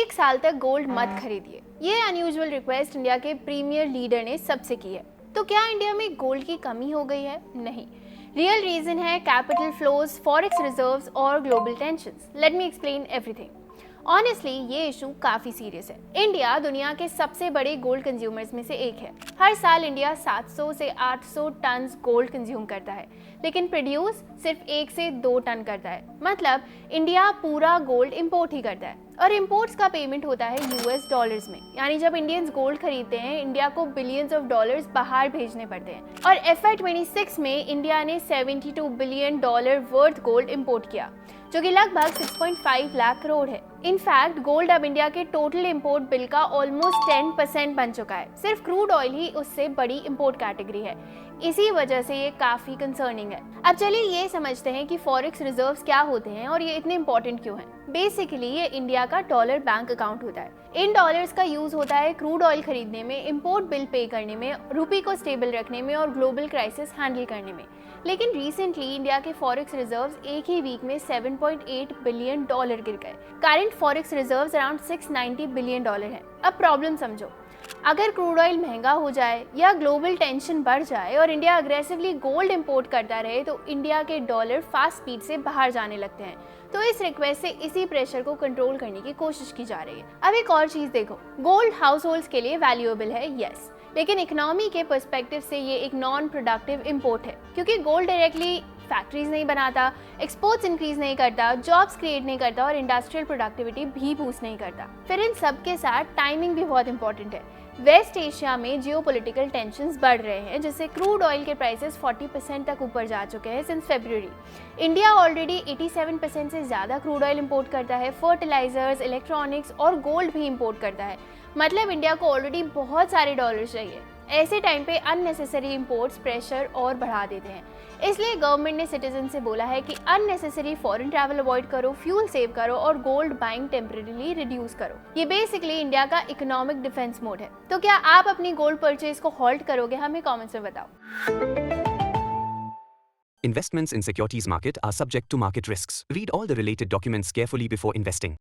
एक साल तक गोल्ड मत खरीदिए। ये अनयूजुअल रिक्वेस्ट इंडिया के प्रीमियर लीडर ने सबसे की है। तो क्या इंडिया में गोल्ड की कमी हो गई है? नहीं, रियल रीजन है कैपिटल फ्लोज, फॉरेक्स रिजर्व्स और global tensions. Let me explain everything. Honestly ये इशू काफी सीरियस है। इंडिया दुनिया के सबसे बड़े गोल्ड कंज्यूमर्स में से एक है। हर साल इंडिया 700 से 800 टन गोल्ड कंज्यूम करता है, लेकिन प्रोड्यूस सिर्फ 1 से 2 टन करता है। मतलब इंडिया पूरा गोल्ड इंपोर्ट ही करता है, और इंपोर्ट्स का पेमेंट होता है यूएस डॉलर्स में। यानी जब इंडियंस गोल्ड खरीदते हैं, इंडिया को बिलियंस ऑफ डॉलर्स बाहर भेजने पड़ते हैं। और FY26 में इंडिया ने $72 बिलियन वर्थ गोल्ड इंपोर्ट किया, जो कि लगभग 6.5 लाख करोड़ है। इनफैक्ट गोल्ड अब इंडिया के टोटल इंपोर्ट बिल का ऑलमोस्ट 10% बन चुका है। सिर्फ क्रूड ऑयल ही उससे बड़ी इंपोर्ट कैटेगरी है। इसी वजह से ये काफी कंसर्निंग है। अब चलिए ये समझते हैं कि फॉरेक्स रिजर्व्स क्या होते हैं और ये इतने इंपॉर्टेंट क्यों हैं। बेसिकली ये इंडिया का डॉलर बैंक अकाउंट होता है। इन डॉलर्स का यूज होता है क्रूड ऑयल खरीदने में, इंपोर्ट बिल पे करने में, रुपी को स्टेबल रखने में और ग्लोबल क्राइसिस हैंडल करने में। लेकिन रिसेंटली इंडिया के फॉरेक्स रिजर्व्स एक ही वीक में $7.8 बिलियन गिर गए। Current forex reserves around $690 billion है। अब प्रॉब्लम समझो, अगर क्रूड ऑयल महंगा हो जाए या ग्लोबल टेंशन बढ़ जाए और इंडिया अग्रेसिवली गोल्ड इंपोर्ट करता रहे, तो इंडिया के डॉलर फास्ट स्पीड से बाहर जाने लगते हैं। तो इस रिक्वेस्ट से इसी प्रेशर को कंट्रोल करने की कोशिश की जा रही है। अब एक और चीज देखो, गोल्ड हाउस होल्ड्स के लिए वैल्यूएबल है, यस, लेकिन इकोनॉमी के पर्सपेक्टिव से ये एक नॉन प्रोडक्टिव इंपोर्ट है, क्योंकि गोल्ड डायरेक्टली फैक्ट्रीज नहीं बनाता, एक्सपोर्ट्स इंक्रीज नहीं करता, जॉब्स क्रिएट नहीं करता और इंडस्ट्रियल प्रोडक्टिविटी भी बूस्ट नहीं करता। फिर इन सब के साथ टाइमिंग भी बहुत इंपॉर्टेंट है। वेस्ट एशिया में जियोपॉलिटिकल टेंशंस बढ़ रहे हैं, जिससे क्रूड ऑयल के प्राइसेस 40% तक ऊपर जा चुके हैं सिंस फरवरी। इंडिया ऑलरेडी 87% से ज़्यादा क्रूड ऑयल इंपोर्ट करता है, फर्टिलाइजर्स, इलेक्ट्रॉनिक्स और गोल्ड भी इंपोर्ट करता है। मतलब इंडिया को ऑलरेडी बहुत सारे डॉलर चाहिए। ऐसे टाइम पे अननेसेसरी इंपोर्ट्स प्रेशर और बढ़ा देते हैं। इसलिए गवर्नमेंट ने सिटीजन से बोला है कि अननेसेसरी फॉरेन ट्रैवल अवॉइड करो, फ्यूल सेव करो और गोल्ड बाइंग टेम्परेरीली रिड्यूस करो। ये बेसिकली इंडिया का इकोनॉमिक डिफेंस मोड है। तो क्या आप अपनी गोल्ड परचेज को हॉल्ट करोगे? हमें कमेंट्स में बताओ। Investments in securities market are subject to market risks. Read all the related documents carefully before investing.